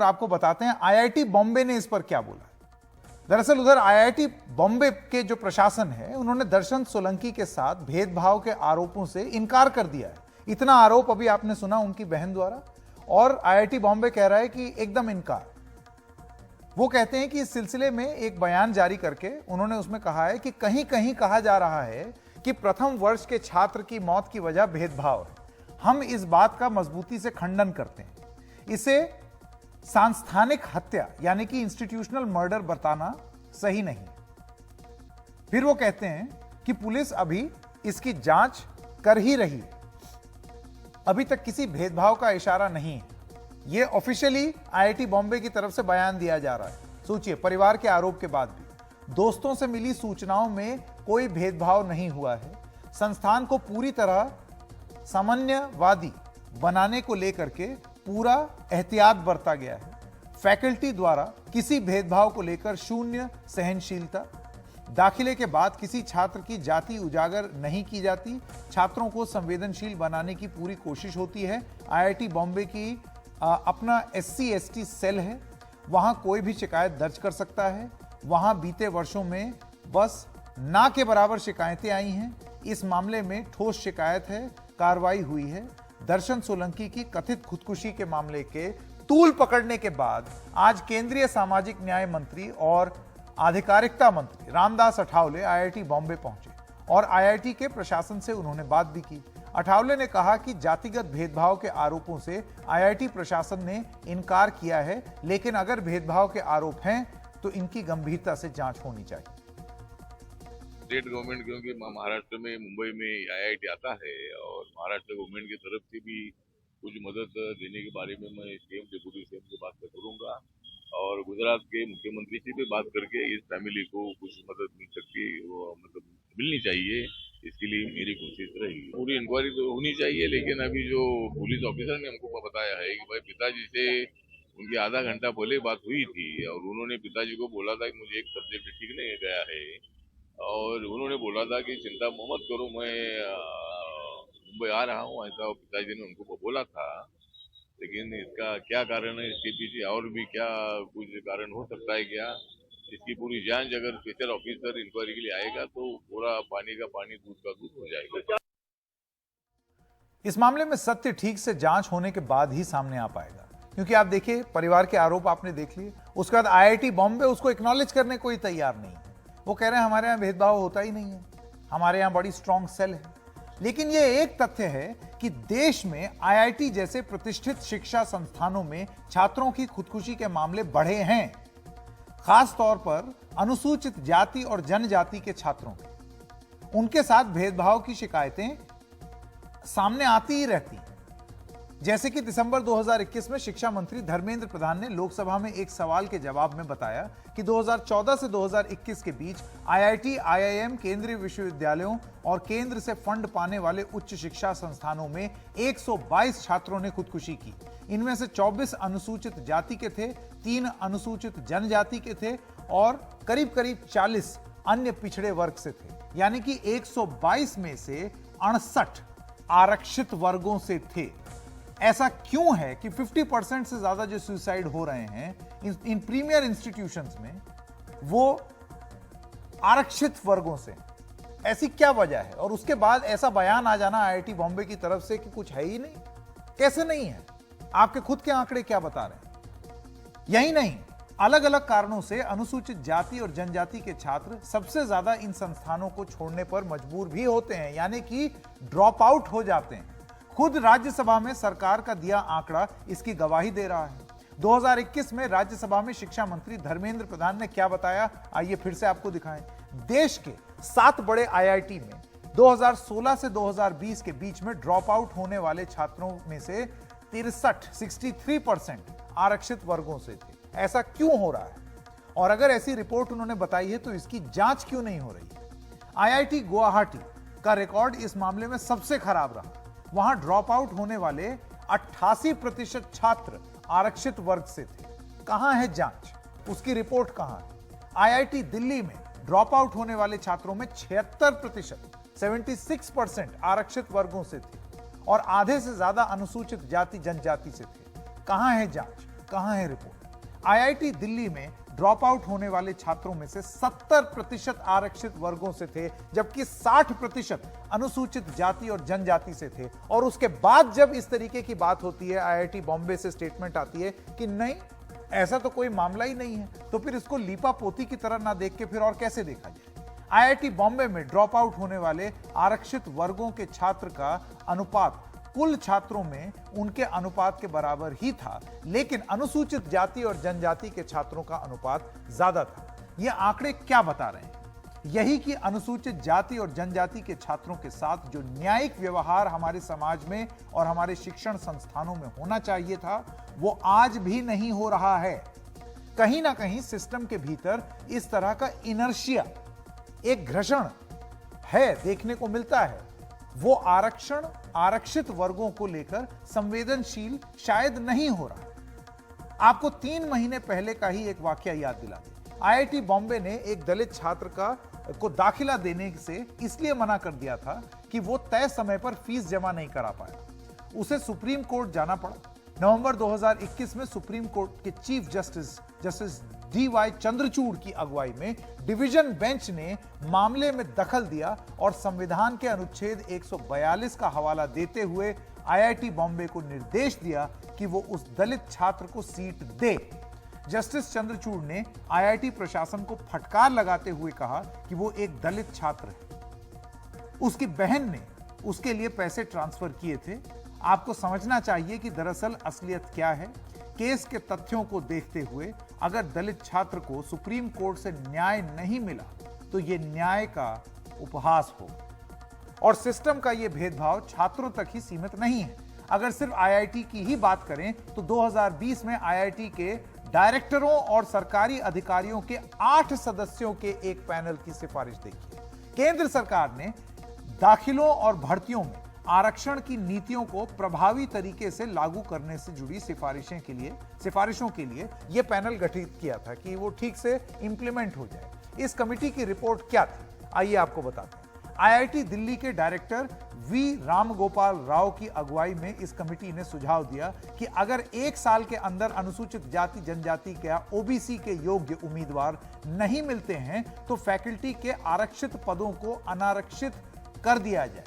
और आपको बताते हैं आईआईटी बॉम्बे ने इस पर क्या बोला। दरअसल उधर आईआईटी बॉम्बे के जो प्रशासन है उन्होंने दर्शन सोलंकी के साथ भेदभाव के आरोपों से इनकार कर दिया है। इतना आरोप अभी आपने सुना उनकी बहन द्वारा, और आईआईटी बॉम्बे कह रहा है कि एकदम इनकार। वो कहते हैं कि इस सिलसिले में एक बयान जारी करके उन्होंने उसमें कहा है कि कहीं कहीं कहा जा रहा है कि प्रथम वर्ष के छात्र की मौत की वजह भेदभाव है। हम इस बात का मजबूती से खंडन करते हैं। इसे सांस्थानिक हत्या यानी कि इंस्टीट्यूशनल मर्डर बताना सही नहीं। फिर वो कहते हैं कि पुलिस अभी इसकी जांच कर ही रही है, अभी तक किसी भेदभाव का इशारा नहीं है। यह ऑफिशियली आईआईटी बॉम्बे की तरफ से बयान दिया जा रहा है। सोचिए, परिवार के आरोप के बाद भी दोस्तों से मिली सूचनाओं में कोई भेदभाव नहीं हुआ है। संस्थान को पूरी तरह सामान्यवादी बनाने को लेकर के पूरा एहतियात बरता गया है। फैकल्टी द्वारा किसी भेदभाव को लेकर शून्य सहनशीलता। दाखिले के बाद किसी छात्र की जाति उजागर नहीं की जाती। छात्रों को संवेदनशील बनाने की पूरी कोशिश होती है। आईआईटी बॉम्बे की अपना SC/ST सेल है, वहां कोई भी शिकायत दर्ज कर सकता है। वहां बीते वर्षों में बस ना के बराबर शिकायतें आई हैं। इस मामले में ठोस शिकायत है, कार्रवाई हुई है। दर्शन सोलंकी की कथित खुदकुशी के मामले के तूल पकड़ने के बाद आज केंद्रीय सामाजिक न्याय मंत्री और आधिकारिकता मंत्री रामदास अठावले आईआईटी बॉम्बे पहुंचे और आईआईटी के प्रशासन से उन्होंने बात भी की। अठावले ने कहा कि जातिगत भेदभाव के आरोपों से आईआईटी प्रशासन ने इनकार किया है, लेकिन अगर भेदभाव के आरोप हैं तो इनकी गंभीरता से जांच होनी चाहिए। स्टेट गवर्नमेंट, क्योंकि महाराष्ट्र में मुंबई में आईआईटी आता है और महाराष्ट्र गवर्नमेंट की तरफ से भी कुछ मदद देने के बारे में मैं सीएम, डिप्टी सीएम से बात करूंगा और गुजरात के मुख्यमंत्री से भी बात करके इस फैमिली को कुछ मदद मिल सकती है, वो मतलब मिलनी चाहिए, इसके लिए मेरी कोशिश रहेगी। पूरी इंक्वायरी तो होनी चाहिए, लेकिन अभी जो पुलिस ऑफिसर ने हमको बताया है कि भाई पिताजी से उनकी आधा घंटा पहले बात हुई थी और उन्होंने पिताजी को बोला था कि मुझे एक सब्जेक्ट ठीक नहीं गया है और उन्होंने बोला था कि चिंता मत करो, मैं मुंबई आ रहा हूँ, ऐसा पिताजी ने उनको बोला था। लेकिन इसका क्या कारण है, इसके पीछे और भी क्या कुछ कारण हो सकता है क्या, इसकी पूरी जांच अगर स्पेशल ऑफिसर इंक्वायरी के लिए आएगा तो पूरा पानी का पानी, दूध का दूध हो जाएगा। इस मामले में सत्य ठीक से जांच होने के बाद ही सामने आ पाएगा, क्योंकि आप देखिए परिवार के आरोप आपने देख लिए, उसके बाद आईआईटी बॉम्बे उसको एक्नॉलेज करने को ही तैयार नहीं है। वो कह रहे हैं हमारे यहाँ भेदभाव होता ही नहीं है, हमारे यहाँ बड़ी स्ट्रॉन्ग सेल है। लेकिन यह एक तथ्य है कि देश में आईआईटी जैसे प्रतिष्ठित शिक्षा संस्थानों में छात्रों की खुदकुशी के मामले बढ़े हैं, खास तौर पर अनुसूचित जाति और जनजाति के छात्रों के। उनके साथ भेदभाव की शिकायतें सामने आती ही रहती हैं। जैसे कि दिसंबर 2021 में शिक्षा मंत्री धर्मेंद्र प्रधान ने लोकसभा में एक सवाल के जवाब में बताया कि 2014 से 2021 के बीच आईआईटी, आईआईएम, केंद्रीय विश्वविद्यालयों और केंद्र से फंड पाने वाले उच्च शिक्षा संस्थानों में 122 छात्रों ने खुदकुशी की। इनमें से 24 अनुसूचित जाति के थे, 3 अनुसूचित जनजाति के थे और करीब करीब 40 अन्य पिछड़े वर्ग से थे। यानी कि 122 में से 68 आरक्षित वर्गों से थे। ऐसा क्यों है कि 50% से ज्यादा जो सुसाइड हो रहे हैं इन प्रीमियर इंस्टीट्यूशंस में वो आरक्षित वर्गों से? ऐसी क्या वजह है? और उसके बाद ऐसा बयान आ जाना आईआईटी बॉम्बे की तरफ से कि कुछ है ही नहीं। कैसे नहीं है? आपके खुद के आंकड़े क्या बता रहे हैं? यही नहीं, अलग अलग कारणों से अनुसूचित जाति और जनजाति के छात्र सबसे ज्यादा इन संस्थानों को छोड़ने पर मजबूर भी होते हैं, यानी कि ड्रॉप आउट हो जाते हैं। खुद राज्यसभा में सरकार का दिया आंकड़ा इसकी गवाही दे रहा है। 2021 में राज्यसभा में शिक्षा मंत्री धर्मेंद्र प्रधान ने क्या बताया, आइए फिर से आपको दिखाएं। देश के 7 बड़े आईआईटी में 2016 से 2020 के बीच में ड्रॉप आउट होने वाले छात्रों में से 63% आरक्षित वर्गों से थे। ऐसा क्यों हो रहा है? और अगर ऐसी रिपोर्ट उन्होंने बताई है तो इसकी जांच क्यों नहीं हो रही है? आईआईटी गुवाहाटी का रिकॉर्ड इस मामले में सबसे खराब रहा। वहां ड्रॉप आउट होने वाले 88% छात्र आरक्षित वर्ग से थे। कहां है जांच? उसकी रिपोर्ट कहां है? आईआईटी दिल्ली में ड्रॉप आउट होने वाले छात्रों में 76%, 76% आरक्षित वर्गों से थे और आधे से ज्यादा अनुसूचित जाति जनजाति से थे। कहां है जांच? कहां है रिपोर्ट? आईआईटी दिल्ली में ड्रॉप आउट होने वाले छात्रों में से 70% आरक्षित वर्गों से थे, जबकि 60% अनुसूचित जाति और जनजाति से थे। और उसके बाद जब इस तरीके की बात होती है, आईआईटी बॉम्बे से स्टेटमेंट आती है कि नहीं, ऐसा तो कोई मामला ही नहीं है, तो फिर इसको लीपा पोती की तरह ना देख के फिर और कैसे देखा जाए? आईआईटी बॉम्बे में ड्रॉप आउट होने वाले आरक्षित वर्गों के छात्र का अनुपात कुल छात्रों में उनके अनुपात के बराबर ही था, लेकिन अनुसूचित जाति और जनजाति के छात्रों का अनुपात ज्यादा था। ये आंकड़े क्या बता रहे हैं? यही कि अनुसूचित जाति और जनजाति के छात्रों के साथ जो न्यायिक व्यवहार हमारे समाज में और हमारे शिक्षण संस्थानों में होना चाहिए था, वो आज भी नहीं हो रहा है। कहीं ना कहीं सिस्टम के भीतर इस तरह का इनर्शिया, एक घर्षण है, देखने को मिलता है। वो आरक्षण आरक्षित वर्गों को लेकर संवेदनशील शायद नहीं हो रहा। आपको 3 महीने पहले का ही एक वाकया याद दिला दें। आईआईटी बॉम्बे ने एक दलित छात्र को दाखिला देने से इसलिए मना कर दिया था कि वो तय समय पर फीस जमा नहीं करा पाया। उसे सुप्रीम कोर्ट जाना पड़ा। नवंबर 2021 में सुप्रीम कोर्ट के चीफ जस्टिस DY चंद्रचूड़ की अगुवाई में डिवीजन बेंच ने मामले में दखल दिया और संविधान के अनुच्छेद 142 का हवाला देते हुए आईआईटी बॉम्बे को निर्देश दिया कि वो उस दलित छात्र को सीट दे। जस्टिस चंद्रचूड़ ने आईआईटी प्रशासन को फटकार लगाते हुए कहा कि वो एक दलित छात्र है, उसकी बहन ने उसके लिए पैसे ट्रांसफर किए थे। आपको समझना चाहिए कि दरअसल असलियत क्या है। केस के तथ्यों को देखते हुए अगर दलित छात्र को सुप्रीम कोर्ट से न्याय नहीं मिला तो यह न्याय का उपहास हो। और सिस्टम का यह भेदभाव छात्रों तक ही सीमित नहीं है। अगर सिर्फ आईआईटी की ही बात करें तो 2020 में आईआईटी के डायरेक्टरों और सरकारी अधिकारियों के 8 सदस्यों के एक पैनल की सिफारिश देखिए। केंद्र सरकार ने दाखिलों और भर्तियों में आरक्षण की नीतियों को प्रभावी तरीके से लागू करने से जुड़ी सिफारिशों के लिए यह पैनल गठित किया था कि वो ठीक से इंप्लीमेंट हो जाए। इस कमेटी की रिपोर्ट क्या थी, आइए आपको बताते हैं। आईआईटी दिल्ली के डायरेक्टर वी रामगोपाल राव की अगुवाई में इस कमेटी ने सुझाव दिया कि अगर 1 साल के अंदर अनुसूचित जाति जनजाति या ओबीसी के योग्य उम्मीदवार नहीं मिलते हैं तो फैकल्टी के आरक्षित पदों को अनारक्षित कर दिया जाए।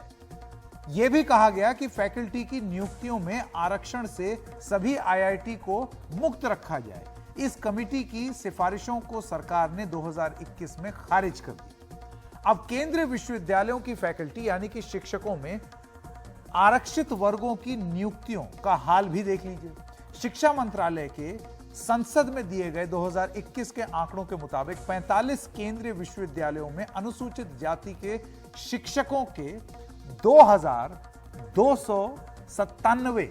यह भी कहा गया कि फैकल्टी की नियुक्तियों में आरक्षण से सभी आईआईटी को मुक्त रखा जाए। इस कमेटी की सिफारिशों को सरकार ने 2021 में खारिज कर दिया। अब केंद्रीय विश्वविद्यालयों की फैकल्टी यानी कि शिक्षकों में आरक्षित वर्गों की नियुक्तियों का हाल भी देख लीजिए। शिक्षा मंत्रालय के संसद में दिए गए 2021 के आंकड़ों के मुताबिक 45 केंद्रीय विश्वविद्यालयों में अनुसूचित जाति के शिक्षकों के 2297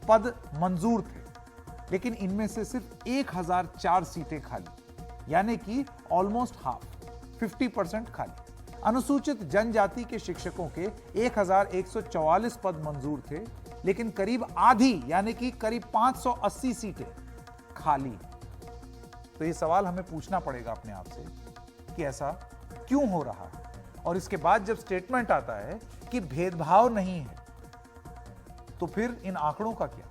पद मंजूर थे, लेकिन इनमें से सिर्फ 1004 सीटें खाली, यानी कि ऑलमोस्ट हाफ, 50% खाली। अनुसूचित जनजाति के शिक्षकों के 1144 पद मंजूर थे, लेकिन करीब आधी यानी कि करीब 580 सीटें खाली। तो ये सवाल हमें पूछना पड़ेगा अपने आप से कि ऐसा क्यों हो रहा है। और इसके बाद जब स्टेटमेंट आता है कि भेदभाव नहीं है, तो फिर इन आंकड़ों का क्या?